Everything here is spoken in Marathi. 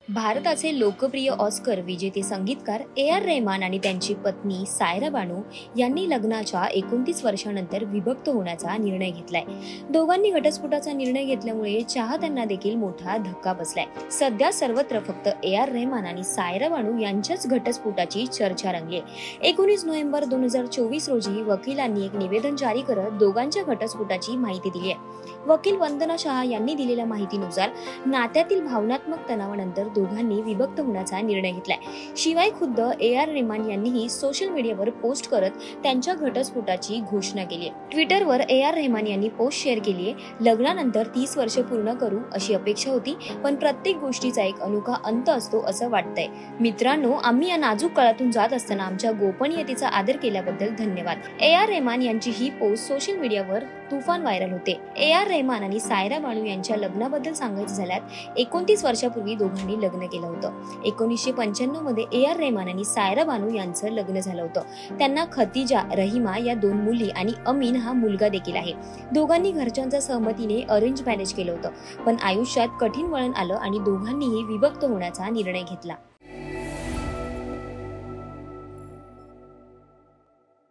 भारताचे लोकप्रिय ऑस्कर विजेते संगीतकार ए.आर. रहमान आणि त्यांची पत्नी सायरा बानू यांनी लग्नाच्या 29 वर्षांनंतर विभक्त होण्याचा निर्णय घेतलाय. दोघांनी घटस्फोटाचा निर्णय घेतल्यामुळे चाहत्यांना देखील मोठा धक्का बसलाय. सध्या सर्वत्र फक्त ए.आर. रहमान आणि सायरा बानू यांच्याच घटस्फोटाची चर्चा रंगली. 19 नोव्हेंबर 2024 रोजी वकिलांनी एक निवेदन जारी करत दोघांच्या घटस्फोटाची माहिती दिली आहे. वकील वंदना शहा यांनी दिलेल्या माहितीनुसार नात्यातील भावनात्मक तणावानंतर दोघांनी विभक्त होण्याचा निर्णय घेतलाय. शिवाय खुद्द ए.आर. रहमान यांनीही सोशल मीडियावर पोस्ट करत त्यांच्या घटस्फोटाची घोषणा केली आहे. ट्विटरवर ए.आर. रहमान यांनी पोस्ट शेअर केली आहे. लग्नानंतर 30 वर्ष पूर्ण करू अशी अपेक्षा होती, पण प्रत्येक गोष्टीचा एक अनोखा अंत असतो असं वाटतंय. मित्रांनो, आम्ही या नाजूक काळातून जात असताना आमच्या गोपनीयतेचा आदर केल्याबद्दल धन्यवाद. ए.आर. रहमान यांची ही पोस्ट सोशल मीडियावर तुफान व्हायरल होते. ए.आर. रहमान आणि सायरा बानू यांच्या लग्नाबद्दल सांगायचं झाल्यास 29 वर्षापूर्वी दोघांनी लग्न केलं होतं. 1995 मध्ये ए.आर. रहमान आणि सायरा बानू यांचं लग्न झालं होतं. त्यांना खतीजा, रहिमा या 2 मुली आणि अमीन हा मुलगा देखील आहे. दोघांनी घरच्यांच्या सहमतीने अरेंज मॅरेज केलं होतं, पण आयुष्यात कठीण वळण आलं आणि दोघांनीही विभक्त होण्याचा निर्णय घेतला.